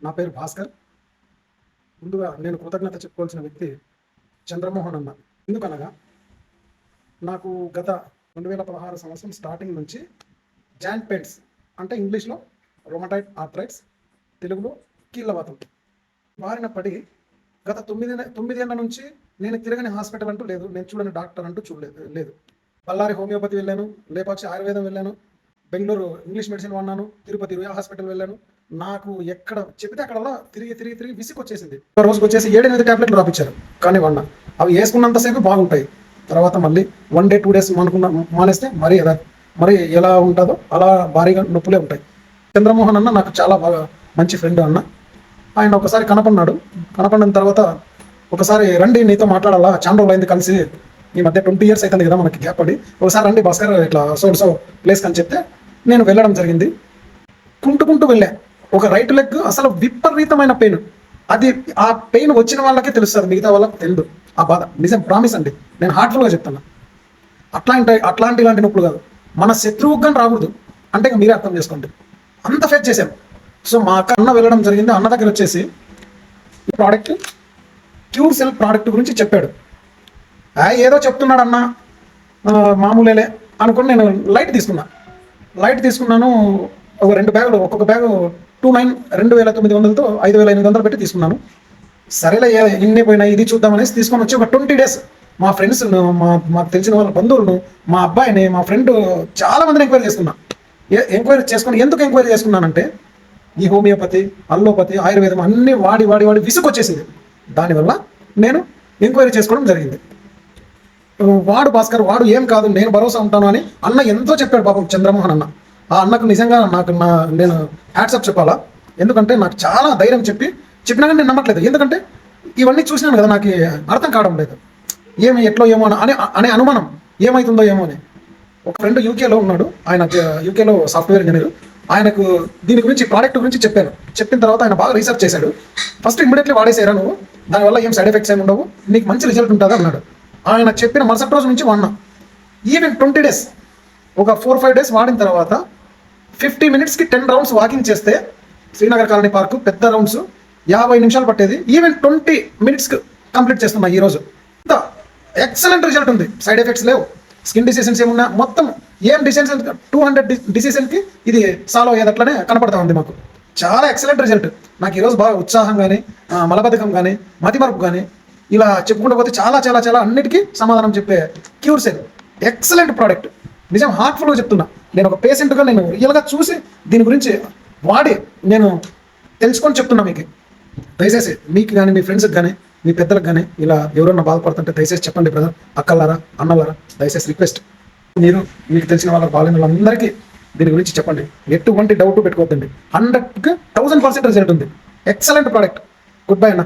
నా పేరు భాస్కర్. ముందుగా నేను కృతజ్ఞత చెప్పుకోవాల్సిన వ్యక్తి చంద్రమోహన్ అన్న. ఎందుకనగా నాకు గత 2016 సంవత్సరం స్టార్టింగ్ నుంచి జాయింట్ పెయిన్స్ అంటే ఇంగ్లీష్లో రొమటాయిడ్ ఆర్థరైట్స్, తెలుగులో కీళ్ళవాతం బారిన పడి గత 9 ఏళ్ళ నుంచి నేను తిరగని హాస్పిటల్ అంటూ లేదు, నేను చూడని డాక్టర్ అంటూ లేదు. బళ్ళారి హోమియోపతి వెళ్ళాను, లేపాక్షి ఆయుర్వేదం వెళ్ళాను, బెంగళూరు ఇంగ్లీష్ మెడిసిన్ వాడినాను, తిరుపతి రుయా హాస్పిటల్ వెళ్ళాను. నాకు ఎక్కడ చెప్తే అక్కడల్లా తిరిగి విసికి వచ్చేసింది. ఒక రోజుకి వచ్చేసి 7-8 ట్యాబ్లెట్లు రాపించారు, కానీ వాడినా అవి వేసుకున్నంతసేపు బాగుంటాయి. తర్వాత మళ్ళీ 1 డే 2 డేస్ మానేస్తే మరి ఎలా ఉంటుందో అలా భారీగా నొప్పులే ఉంటాయి. చంద్రమోహన్ అన్న నాకు చాలా బాగా మంచి ఫ్రెండ్ అన్న. ఆయన ఒకసారి కనపడిన తర్వాత ఒకసారి రండి నీతో మాట్లాడాలా, చాలా రోజులు అయింది కలిసి, ఈ మధ్య 20 years అవుతుంది కదా మనకి గ్యాప్ పడి, ఒకసారి రండి భాస్కర్ ఇట్లా సో ప్లేస్ అని చెప్తే నేను వెళ్ళడం జరిగింది. కుంటుకుంటూ వెళ్ళా. ఒక రైట్ లెగ్ అసలు విపరీతమైన పెయిన్. అది ఆ పెయిన్ వచ్చిన వాళ్ళకే తెలుస్తుంది, మిగతా వాళ్ళకి తెలియదు ఆ బాధ. నిజం, ప్రామిస్ అండి, నేను హార్ట్ఫుల్గా చెప్తాను. ఇలాంటి నొప్పులు కాదు, మన శత్రువుగా రాకూడదు అంటే మీరే అర్థం చేసుకోండి. అంత ఫేస్ చేశాను. సో మా అన్న వెళ్ళడం జరిగింది. అన్న దగ్గర వచ్చేసి ఈ ప్రోడక్ట్ క్యూర్ సెల్ ప్రోడక్ట్ గురించి చెప్పాడు. ఏదో చెప్తున్నాడు అన్న, మామూలేలే అనుకుని నేను లైట్ తీసుకున్నాను. ఒక 2 బ్యాగులు, ఒక్కొక్క బ్యాగు 2,900తో 5,800 పెట్టి తీసుకున్నాను. సరేలే ఇన్నే పోయినా ఇది చూద్దామనేసి తీసుకొని వచ్చి ఒక 20 days మా ఫ్రెండ్స్, మాకు తెలిసిన వాళ్ళ బంధువులను, మా అబ్బాయిని, మా ఫ్రెండ్ చాలా మందిని ఎంక్వైరీ చేసుకుని ఎందుకు ఎంక్వైరీ చేసుకున్నానంటే ఈ హోమియోపతి, అల్లోపతి, ఆయుర్వేదం అన్నీ వాడి విసుకొచ్చేసింది. దానివల్ల నేను ఎంక్వైరీ చేసుకోవడం జరిగింది. వాడు భాస్కర్, వాడు ఏం కాదు, నేను భరోసా ఉంటాను అని అన్న ఎంతో చెప్పాడు పాపం చంద్రమోహన్ అన్న. ఆ అన్నకు నిజంగా నేను హ్యాట్సప్ చెప్పాలా. ఎందుకంటే నాకు చాలా ధైర్యం చెప్పినా కానీ నేను నమ్మట్లేదు. ఎందుకంటే ఇవన్నీ చూసినాను కదా, నాకు అర్థం కావడం లేదు. ఎట్లో ఏమో అనే అనుమానం, ఏమవుతుందో ఏమో అని. ఒక ఫ్రెండ్ యూకేలో ఉన్నాడు, ఆయన యూకేలో సాఫ్ట్వేర్ ఇంజనీర్. ఆయనకు దీని గురించి, ప్రోడక్ట్ గురించి చెప్పిన తర్వాత ఆయన బాగా రీసెర్చ్ చేశాడు. ఫస్ట్ ఇమ్మీడియట్లీ వాడేసారా నువ్వు, దానివల్ల ఏం సైడ్ ఎఫెక్ట్స్ ఏమి ఉండవు, నీకు మంచి రిజల్ట్ ఉంటుంది అన్నాడు. ఆయన చెప్పిన మరుసటి రోజు నుంచి వాడినా. ఈవెన్ 20 days, ఒక 4-5 days వాడిన తర్వాత 50 minutesకి 10 rounds వాకింగ్ చేస్తే, శ్రీనగర్ కాలనీ పార్కు పెద్ద రౌండ్స్ 50 నిమిషాలు పట్టేది, ఈవెన్ 20 minutesకి కంప్లీట్ చేస్తున్నా ఈరోజు. ఇంత ఎక్సలెంట్ రిజల్ట్ ఉంది, సైడ్ ఎఫెక్ట్స్ లేవు, స్కిన్ డిసీజన్స్ ఏమున్నా మొత్తం ఏం డిసీజన్స్ 200 డిసీజన్కి ఇది సాల్వ్ అయ్యేదట్లనే కనపడతా ఉంది మాకు. చాలా ఎక్సలెంట్ రిజల్ట్. నాకు ఈరోజు బాగా ఉత్సాహం కానీ, మలబద్ధకం కానీ, మతిమరుపు కానీ, ఇలా చెప్పుకుంటూ పోతే చాలా అన్నిటికీ సమాధానం చెప్పే క్యూర్ సెల్ ఎక్సలెంట్ ప్రోడక్ట్. నిజం, హార్ట్ఫుల్గా చెప్తున్నా. నేను ఒక పేషెంట్గా నేను రియల్గా చూసి దీని గురించి వాడి నేను తెలుసుకొని చెప్తున్నా మీకు. దయచేసి మీకు కానీ, మీ ఫ్రెండ్స్కి కానీ, మీ పెద్దలకు కానీ ఇలా ఎవరన్నా బాధపడుతుంటే దయచేసి చెప్పండి బ్రదర్, అక్కలారా, అన్నలారా, దయచేసి రిక్వెస్ట్. మీకు తెలిసిన వాళ్ళకి, బాగాలేని వాళ్ళందరికీ దీని గురించి చెప్పండి. ఎటువంటి డౌట్ పెట్టుకోవద్దండి. 100% రిజల్ట్ ఉంది. Excellent product. గుడ్ బై అన్న.